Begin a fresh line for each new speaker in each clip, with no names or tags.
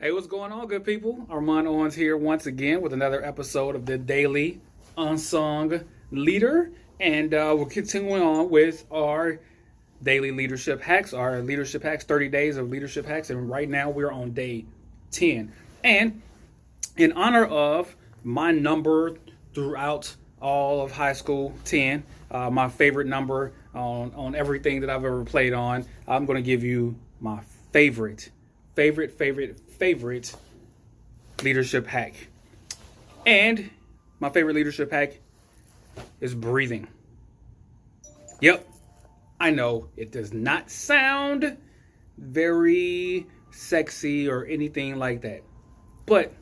Hey, what's going on, good people? Armand Owens here once again with another episode of the Daily Unsung Leader. And we're continuing on with our daily leadership hacks, our leadership hacks, 30 days of leadership hacks. And right now we're on day 10. And in honor of my number throughout all of high school, 10, my favorite number on everything that I've ever played on, I'm going to give you my favorite leadership hack. And my favorite leadership hack is breathing. Yep, I know it does not sound very sexy or anything like that, but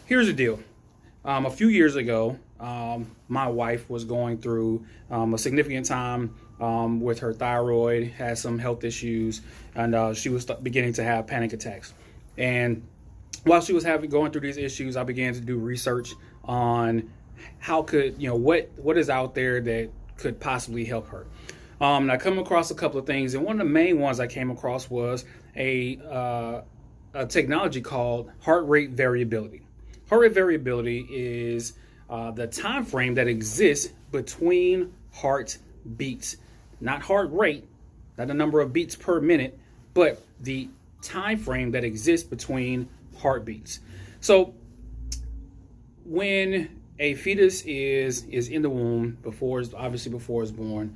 here's the deal. A few years ago, my wife was going through a significant time with her thyroid, had some health issues, and she was beginning to have panic attacks. And while she was going through these issues, I began to do research on how could, what is out there that could possibly help her. And I come across a couple of things, and one of the main ones I came across was a technology called heart rate variability. Heart rate variability is the time frame that exists between heart beats. Not heart rate, not the number of beats per minute, but the time frame that exists between heartbeats. So when a fetus is in the womb, before it's born,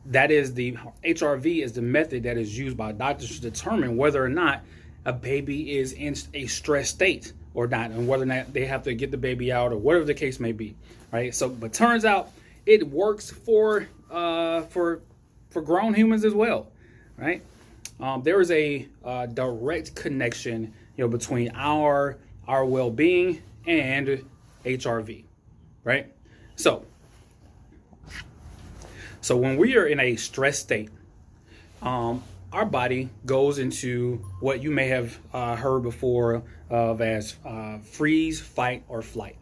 that is the HRV is the method that is used by doctors to determine whether or not a baby is in a stress state or not, and whether or not they have to get the baby out or whatever the case may be, right? So, but turns out it works for grown humans as well, right? There is a direct connection, between our well-being and HRV, right? So when we are in a stress state, our body goes into what you may have heard before of as freeze, fight, or flight,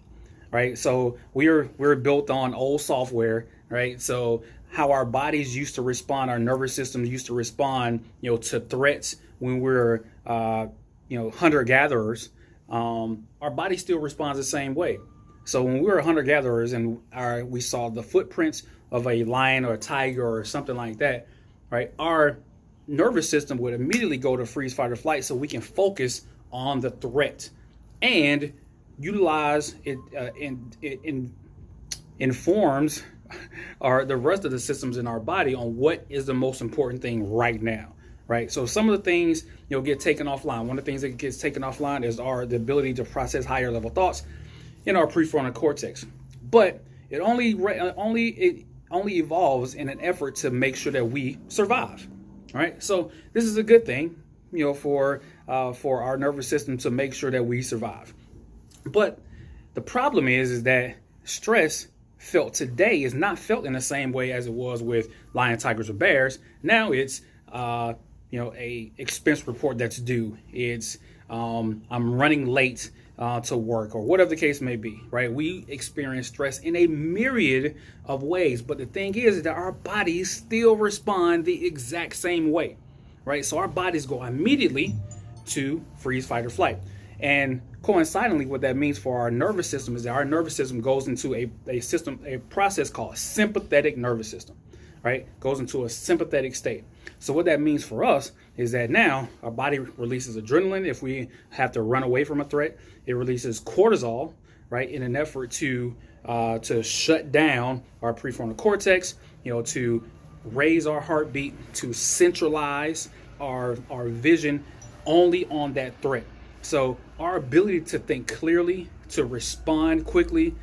right? So we're built on old software, right? So how our bodies used to respond, our nervous system used to respond, to threats when we're, hunter-gatherers, our body still responds the same way. So when we were hunter-gatherers and we saw the footprints of a lion or a tiger or something like that, right? Our nervous system would immediately go to freeze, fight, or flight so we can focus on the threat and utilize it. Informs the rest of the systems in our body on what is the most important thing right now, right? So some of the things get taken offline. One of the things that gets taken offline is the ability to process higher level thoughts in our prefrontal cortex. But it only evolves in an effort to make sure that we survive. All right, so this is a good thing, for our nervous system to make sure that we survive. But the problem is that stress felt today is not felt in the same way as it was with lion, tigers, or bears. Now it's a expense report that's due. It's I'm running late to work, or whatever the case may be, right? We experience stress in a myriad of ways, but the thing is that our bodies still respond the exact same way, right? So our bodies go immediately to freeze, fight, or flight. And coincidentally, what that means for our nervous system is that our nervous system goes into a process called sympathetic nervous system, right? Goes into a sympathetic state. So what that means for us is that now our body releases adrenaline if we have to run away from a threat. It releases cortisol, right, in an effort to shut down our prefrontal cortex, to raise our heartbeat, to centralize our vision only on that threat. So our ability to think clearly, to respond quickly,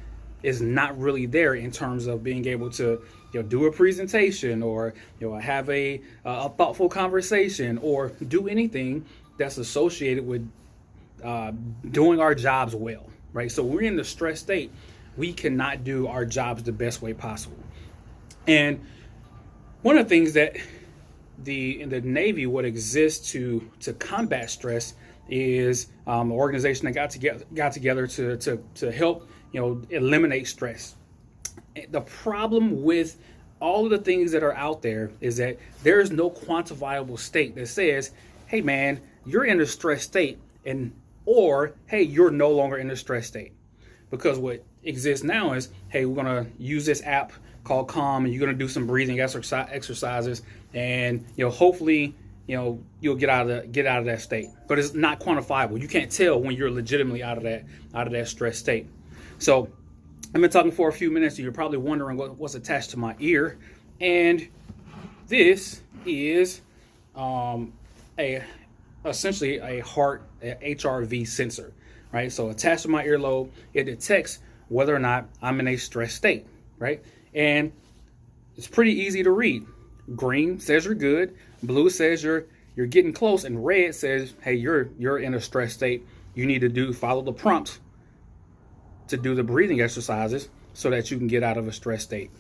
is not really there in terms of being able to do a presentation or have a thoughtful conversation or do anything that's associated with doing our jobs well, right? So when we're in the stress state, we cannot do our jobs the best way possible. And one of the things that in the Navy would exist to combat stress is an organization that got together to help eliminate stress. The problem with all of the things that are out there is that there is no quantifiable state that says, hey man, you're in a stress state, or hey, you're no longer in a stress state. Because what exists now is, hey, we're gonna use this app called Calm, and you're gonna do some breathing exercises, and hopefully you'll get out of that state. But it's not quantifiable. You can't tell when you're legitimately out of that stress state. So I've been talking for a few minutes, and you're probably wondering what's attached to my ear, and this is essentially a heart HRV sensor, right? So attached to my earlobe, it detects whether or not I'm in a stress state, right? And it's pretty easy to read. Green says you're good, blue says you're getting close, and red says, hey, you're in a stress state. You need to follow the prompts to do the breathing exercises so that you can get out of a stress state.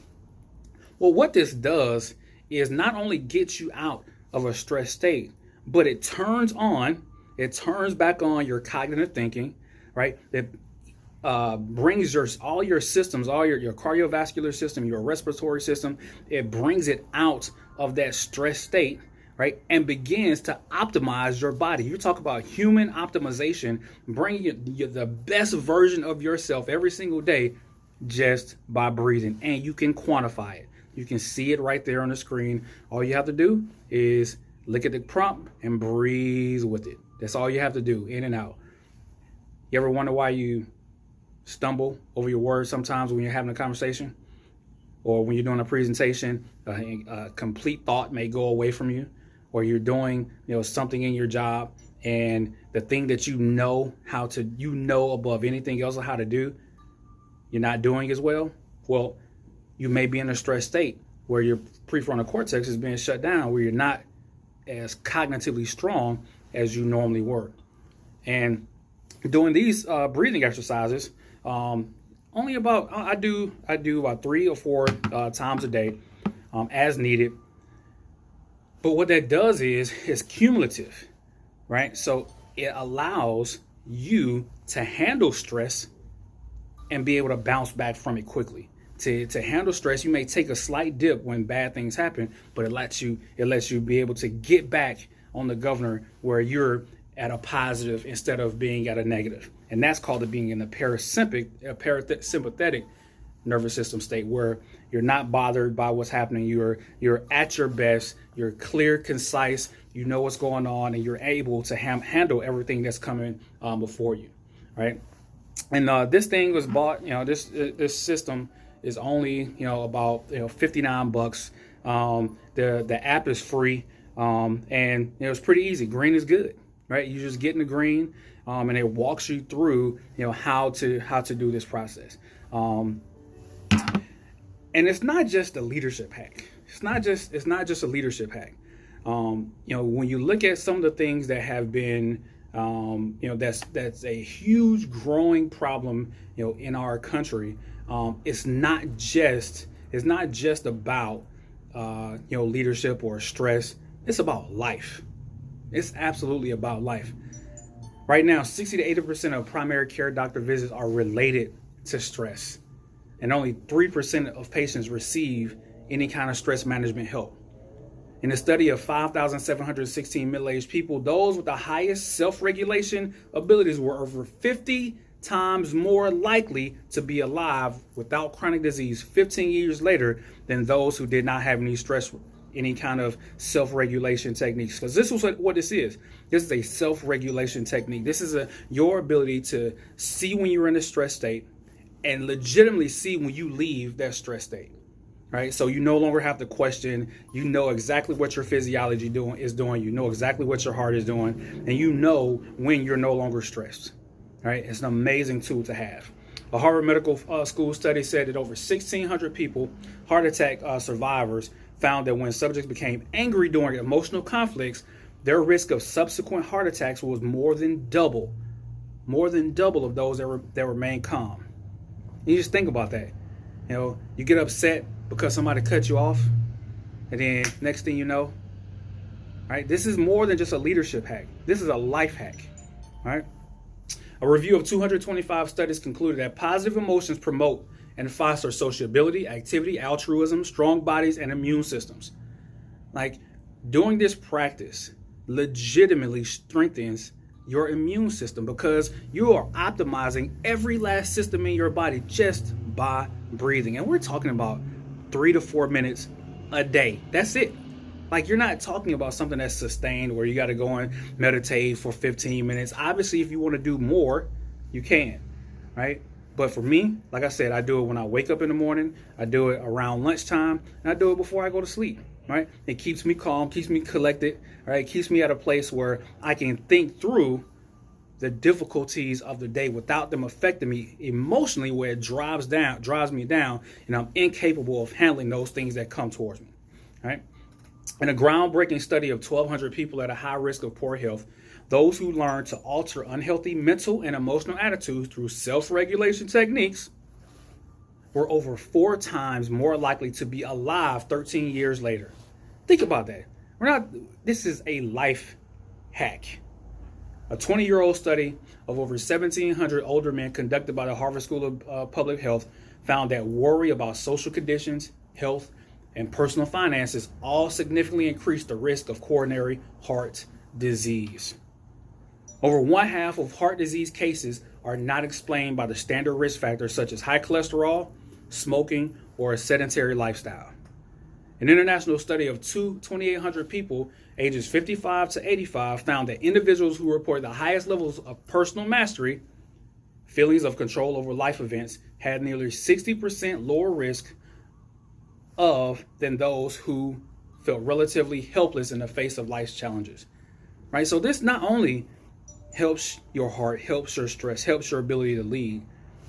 Well, what this does is not only get you out of a stress state, but it turns back on your cognitive thinking, right? It brings all your systems, all your cardiovascular system, your respiratory system, it brings it out of that stress state, right? And begins to optimize your body. You talk about human optimization, bringing you the best version of yourself every single day just by breathing. And you can quantify it. You can see it right there on the screen. All you have to do is look at the prompt and breathe with it. That's all you have to do, in and out. You ever wonder why you stumble over your words sometimes when you're having a conversation? Or when you're doing a presentation, a complete thought may go away from you. Or you're doing something in your job, and the thing that you know above anything else how to do, you're not doing as well. Well, you may be in a stress state where your prefrontal cortex is being shut down, where you're not as cognitively strong as you normally were. And doing these breathing exercises, only about I do about 3 or 4 times a day, as needed. But what that does is cumulative, right? So it allows you to handle stress and be able to bounce back from it quickly. To handle stress, you may take a slight dip when bad things happen, but it lets you be able to get back on the governor where you're at a positive instead of being at a negative. And that's called it being in the parasympathetic nervous system state, where you're not bothered by what's happening. You're at your best. You're clear, concise. You know what's going on, and you're able to handle everything that's coming before you, right? And this thing was bought. This system is only about $59. The app is free, and it's pretty easy. Green is good, right? You just get in the green, and it walks you through how to do this process. And it's not just a leadership hack. It's not just a leadership hack. When you look at some of the things that have been, that's a huge growing problem, in our country. It's not just about, leadership or stress. It's about life. It's absolutely about life. Right now, 60 to 80% of primary care doctor visits are related to stress. And only 3% of patients receive any kind of stress management help. In a study of 5,716 middle-aged people, those with the highest self-regulation abilities were over 50 times more likely to be alive without chronic disease 15 years later than those who did not have any kind of self-regulation techniques. Because this is what this is. This is a self-regulation technique. This is your ability to see when you're in a stress state and legitimately see when you leave that stress state, right? So you no longer have to question. You know exactly what your physiology is doing. You know exactly what your heart is doing, and you know when you're no longer stressed, right? It's an amazing tool to have. A Harvard Medical School study said that over 1,600 people, heart attack survivors, found that when subjects became angry during emotional conflicts, their risk of subsequent heart attacks was more than double of those that remained calm. You just think about that. You get upset because somebody cut you off, and then next thing you know, right? This is more than just a leadership hack. This is a life hack, right? A review of 225 studies concluded that positive emotions promote and foster sociability, activity, altruism, strong bodies, and immune systems. Like, doing this practice legitimately strengthens your immune system, because you are optimizing every last system in your body just by breathing. And we're talking about 3 to 4 minutes a day. That's it. Like, you're not talking about something that's sustained where you got to go and meditate for 15 minutes. Obviously, if you want to do more, you can, right? But for me, like I said, I do it when I wake up in the morning, I do it around lunchtime, and I do it before I go to sleep, right? It keeps me calm, keeps me collected, right? It keeps me at a place where I can think through the difficulties of the day without them affecting me emotionally, where it drives me down, and I'm incapable of handling those things that come towards me, right? In a groundbreaking study of 1,200 people at a high risk of poor health, those who learned to alter unhealthy mental and emotional attitudes through self-regulation techniques were over 4 times more likely to be alive 13 years later. Think about that. This is a life hack. A 20-year-old study of over 1,700 older men conducted by the Harvard School of Public Health found that worry about social conditions, health, and personal finances all significantly increased the risk of coronary heart disease. Over 1/2 of heart disease cases are not explained by the standard risk factors such as high cholesterol, smoking, or a sedentary lifestyle. An international study of 2,800 people ages 55 to 85 found that individuals who report the highest levels of personal mastery, feelings of control over life events, had nearly 60% lower risk than those who felt relatively helpless in the face of life's challenges. Right? So this not only helps your heart, helps your stress, helps your ability to lead,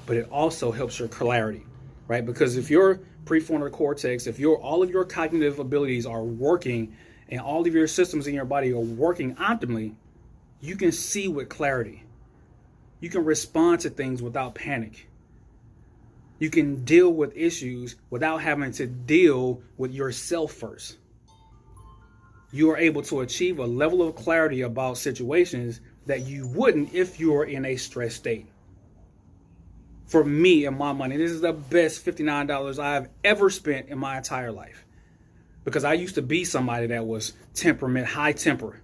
but it also helps your clarity, right? Because if your prefrontal cortex, if all of your cognitive abilities are working and all of your systems in your body are working optimally, you can see with clarity. You can respond to things without panic. You can deal with issues without having to deal with yourself first. You are able to achieve a level of clarity about situations that you wouldn't if you were in a stressed state. For me and my money, this is the best $59 I've ever spent in my entire life. Because I used to be somebody that was high temper,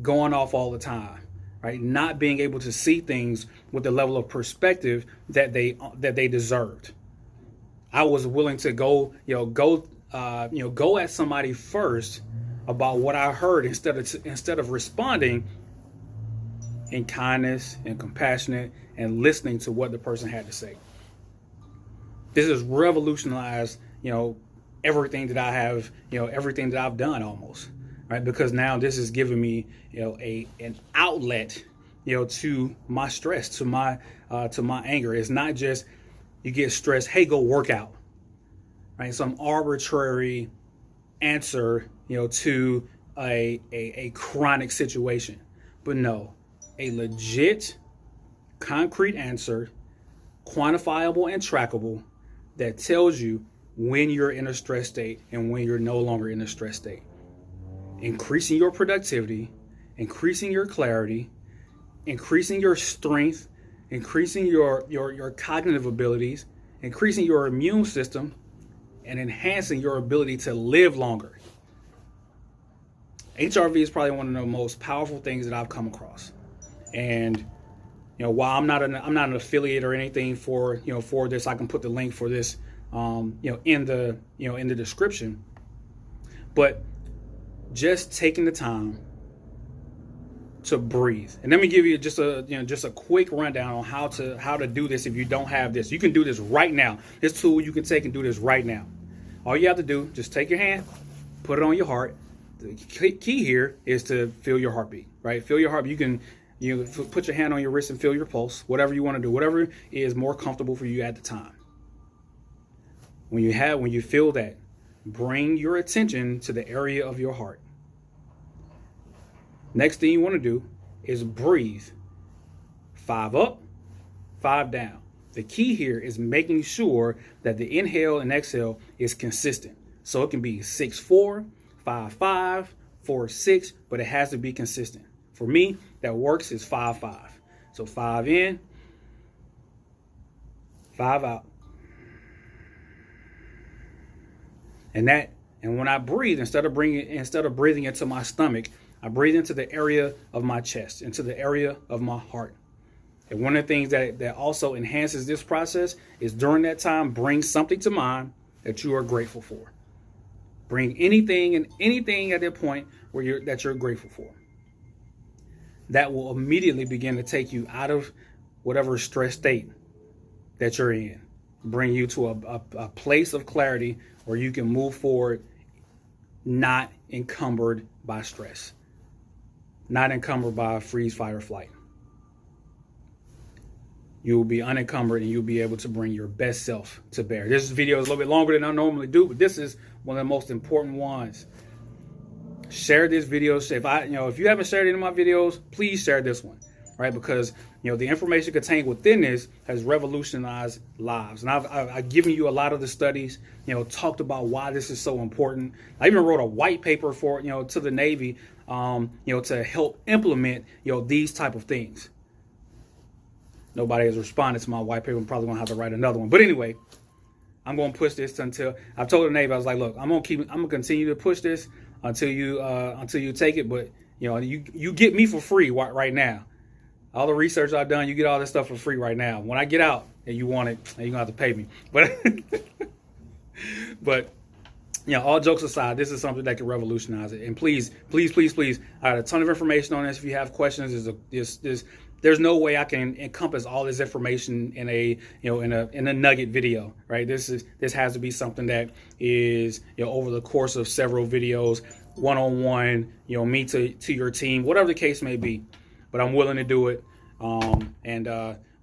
going off all the time, right? Not being able to see things with the level of perspective that they deserved. I was willing to go at somebody first about what I heard instead of responding in kindness and compassionate and listening to what the person had to say. This has revolutionized, everything that I have, everything that I've done almost, right? Because now this is giving me, an outlet, to my stress, to my anger. It's not just you get stressed, hey, go work out, right? Some arbitrary answer, to a chronic situation, but no. A legit, concrete answer, quantifiable and trackable, that tells you when you're in a stress state and when you're no longer in a stress state. Increasing your productivity, increasing your clarity, increasing your strength, increasing your cognitive abilities, increasing your immune system, and enhancing your ability to live longer. HRV is probably one of the most powerful things that I've come across. And while I'm not an affiliate or anything for this, I can put the link for this in the description. But just taking the time to breathe. And let me give you just a quick rundown on how to do this if you don't have this. You can do this right now. This tool you can take and do this right now. All you have to do, just take your hand, put it on your heart. The key here is to feel your heartbeat, right? Feel your heartbeat. You put your hand on your wrist and feel your pulse, whatever you want to do, whatever is more comfortable for you at the time. When you feel that, bring your attention to the area of your heart. Next thing you want to do is breathe. 5 up, 5 down. The key here is making sure that the inhale and exhale is consistent. So it can be 6-4, 5-5, 4-6, but it has to be consistent. For me, that works is 5-5. So 5 in, 5 out. And when I breathe, instead of breathing into my stomach, I breathe into the area of my chest, into the area of my heart. And one of the things that also enhances this process is during that time, bring something to mind that you are grateful for. Bring anything at that point where you're grateful for. That will immediately begin to take you out of whatever stress state that you're in. Bring you to a place of clarity where you can move forward, not encumbered by stress, not encumbered by freeze, fight, or flight. You will be unencumbered and you'll be able to bring your best self to bear. This video is a little bit longer than I normally do, but this is one of the most important ones. Share this video. If you haven't shared any of my videos, please share this one, right? Because the information contained within this has revolutionized lives, and I've given you a lot of the studies. Talked about why this is so important. I even wrote a white paper for to the Navy, to help implement these type of things. Nobody has responded to my white paper. I'm probably gonna have to write another one. But anyway, I'm gonna push this until I've told the Navy. I was like, look, I'm gonna continue to push this until you take it. But you get me for free right now. All the research I've done, you get all this stuff for free right now. When I get out and you want it, you're gonna have to pay me. But all jokes aside, this is something that can revolutionize it. And please, I had a ton of information on this. If you have questions, there's no way I can encompass all this information in a nugget video, right? This has to be something that is over the course of several videos, one-on-one, me to your team, whatever the case may be. But I'm willing to do it. And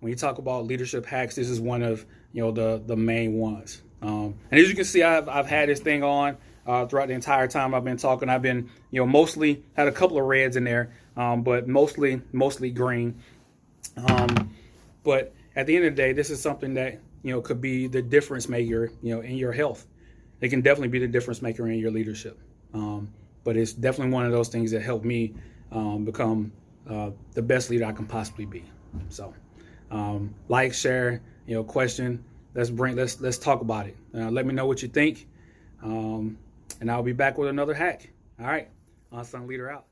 when you talk about leadership hacks, this is one of the main ones. And as you can see, I've had this thing on throughout the entire time I've been talking. I've been mostly had a couple of reds in there, but mostly green. But at the end of the day, this is something that could be the difference maker in your health. It can definitely be the difference maker in your leadership. But it's definitely one of those things that helped me become the best leader I can possibly be. So like, share, question. Let's talk about it. Let me know what you think. And I'll be back with another hack. All right. Unsung Leader out.